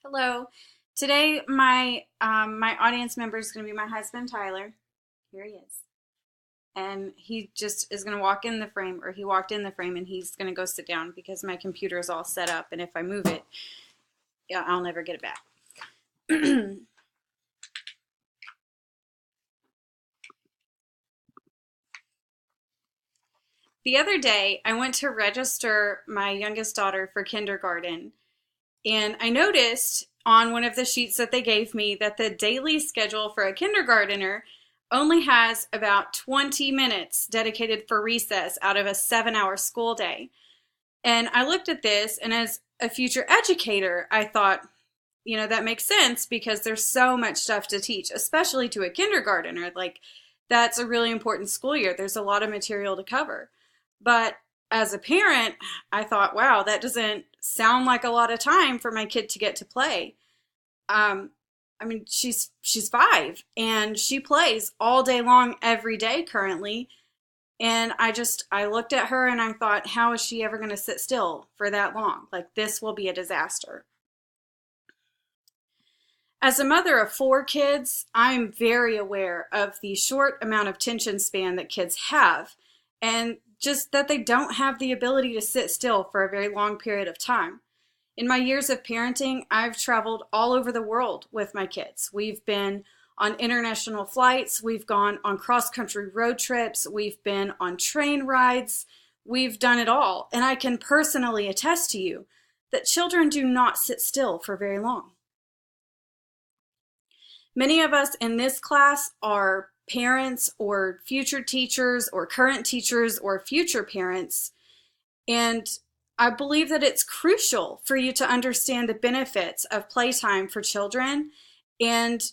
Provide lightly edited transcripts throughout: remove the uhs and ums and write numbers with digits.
Hello. Today, my audience member is going to be my husband, Tyler. Here he is, and he just is going to walk in the frame, or he walked in the frame, and he's going to go sit down because my computer is all set up, and if I move it, yeah, I'll never get it back. The other day, I went to register my youngest daughter for kindergarten, and I noticed on one of the sheets that they gave me that the daily schedule for a kindergartner only has about 20 minutes dedicated for recess out of a 7-hour school day. And I looked at this, and as a future educator, I thought, that makes sense because there's so much stuff to teach, especially to a kindergartner. Like, that's a really important school year. There's a lot of material to cover. But as a parent, I thought, wow, that doesn't sound like a lot of time for my kid to get to play. Um, she's 5 and she plays all day long every day currently. And I looked at her and I thought, how is she ever going to sit still for that long? Like, this will be a disaster. As a mother of 4 kids, I'm very aware of the short amount of attention span that kids have, and just that they don't have the ability to sit still for a very long period of time. In my years of parenting, I've traveled all over the world with my kids. We've been on international flights, we've gone on cross-country road trips, we've been on train rides, we've done it all. And I can personally attest to you that children do not sit still for very long. Many of us in this class are parents or future teachers or current teachers or future parents, and I believe that it's crucial for you to understand the benefits of playtime for children and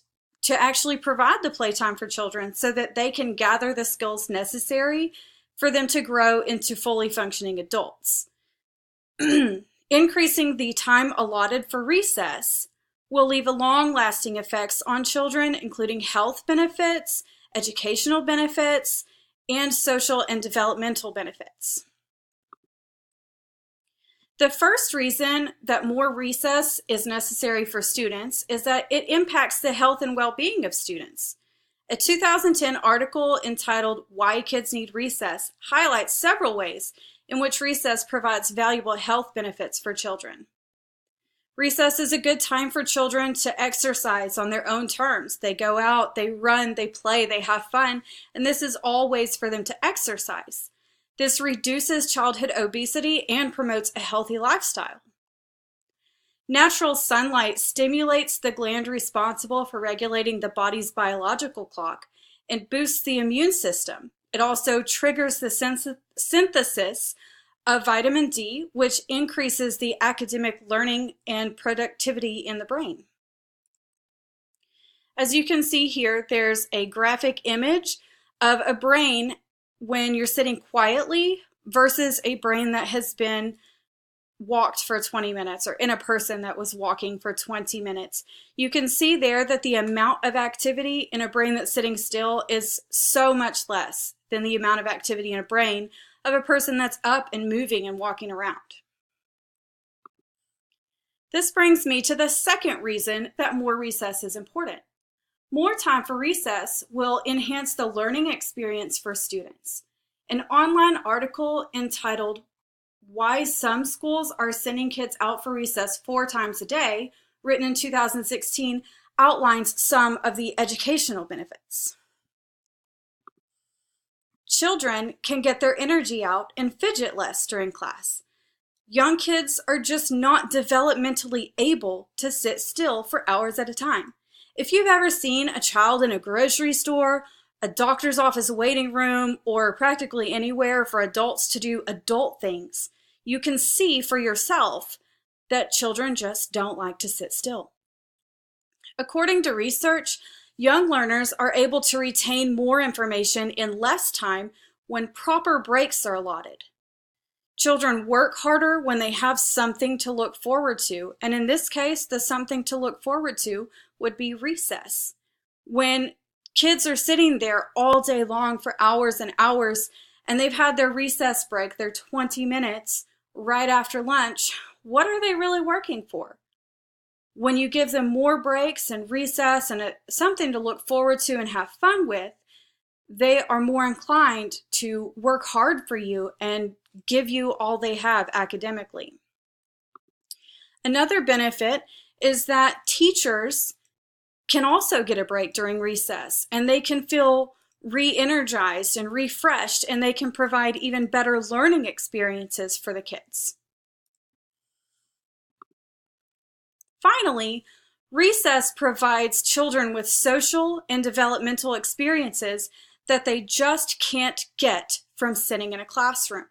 to actually provide the playtime for children so that they can gather the skills necessary for them to grow into fully functioning adults. Increasing the time allotted for recess will leave long-lasting effects on children, including health benefits, educational benefits, and social and developmental benefits. The first reason that more recess is necessary for students is that it impacts the health and well-being of students. A 2010 article entitled "Why Kids Need Recess" highlights several ways in which recess provides valuable health benefits for children. Recess is a good time for children to exercise on their own terms. They go out, they run, they play, they have fun, and this is all ways for them to exercise. This reduces childhood obesity and promotes a healthy lifestyle. Natural sunlight stimulates the gland responsible for regulating the body's biological clock and boosts the immune system. It also triggers the synthesis of vitamin D, which increases the academic learning and productivity in the brain. As you can see here, there's a graphic image of a brain when you're sitting quietly versus a brain that has been walked for 20 minutes, or in a person that was walking for 20 minutes. You can see there that the amount of activity in a brain that's sitting still is so much less than the amount of activity in a brain of a person that's up and moving and walking around. This brings me to the second reason that more recess is important. More time for recess will enhance the learning experience for students. An online article entitled "Why Some Schools Are Sending Kids Out for Recess 4 Times a Day," written in 2016, outlines some of the educational benefits. Children can get their energy out and fidget less during class. Young kids are just not developmentally able to sit still for hours at a time. If you've ever seen a child in a grocery store, a doctor's office waiting room, or practically anywhere for adults to do adult things, you can see for yourself that children just don't like to sit still. According to research, young learners are able to retain more information in less time when proper breaks are allotted. Children work harder when they have something to look forward to, and in this case, the something to look forward to would be recess. When kids are sitting there all day long for hours and hours, and they've had their recess break, their 20 minutes, right after lunch, what are they really working for? When you give them more breaks and recess and something to look forward to and have fun with, they are more inclined to work hard for you and give you all they have academically. Another benefit is that teachers can also get a break during recess, and they can feel re-energized and refreshed, and they can provide even better learning experiences for the kids. Finally, recess provides children with social and developmental experiences that they just can't get from sitting in a classroom.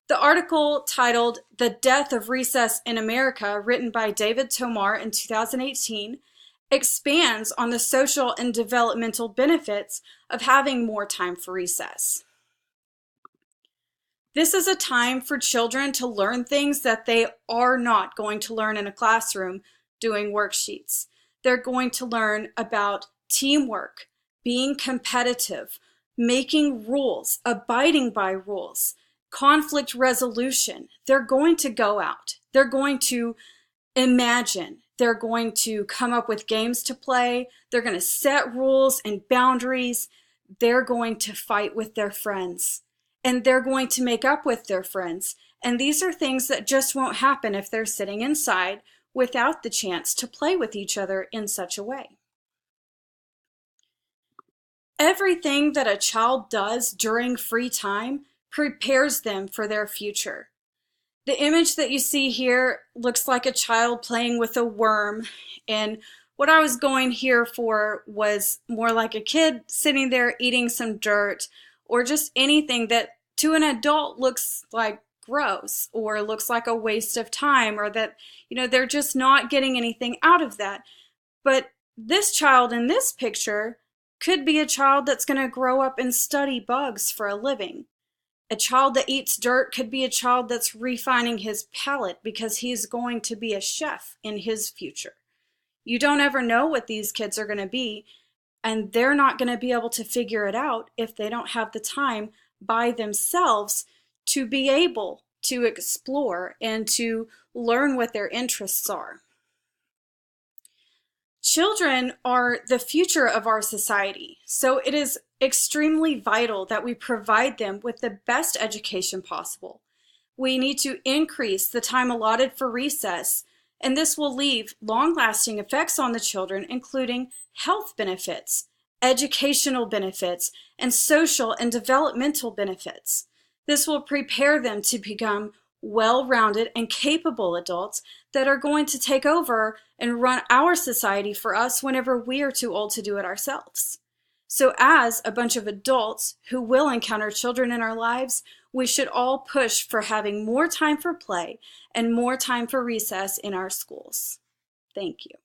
The article titled "The Death of Recess in America," written by David Tomar in 2018, expands on the social and developmental benefits of having more time for recess. This is a time for children to learn things that they are not going to learn in a classroom doing worksheets. They're going to learn about teamwork, being competitive, making rules, abiding by rules, conflict resolution. They're going to go out. They're going to imagine. They're going to come up with games to play. They're going to set rules and boundaries. They're going to fight with their friends. And they're going to make up with their friends. And these are things that just won't happen if they're sitting inside without the chance to play with each other in such a way. Everything that a child does during free time prepares them for their future. The image that you see here looks like a child playing with a worm, and what I was going here for was more like a kid sitting there eating some dirt, or just anything that to an adult looks like gross or looks like a waste of time, or that, they're just not getting anything out of that. But this child in this picture could be a child that's going to grow up and study bugs for a living. A child that eats dirt could be a child that's refining his palate because he's going to be a chef in his future. You don't ever know what these kids are going to be, and they're not going to be able to figure it out if they don't have the time by themselves to be able to explore and to learn what their interests are. Children are the future of our society, so it is extremely vital that we provide them with the best education possible. We need to increase the time allotted for recess, and this will leave long-lasting effects on the children, including health benefits, educational benefits, and social and developmental benefits. This will prepare them to become well-rounded and capable adults that are going to take over and run our society for us whenever we are too old to do it ourselves. So as a bunch of adults who will encounter children in our lives, we should all push for having more time for play and more time for recess in our schools. Thank you.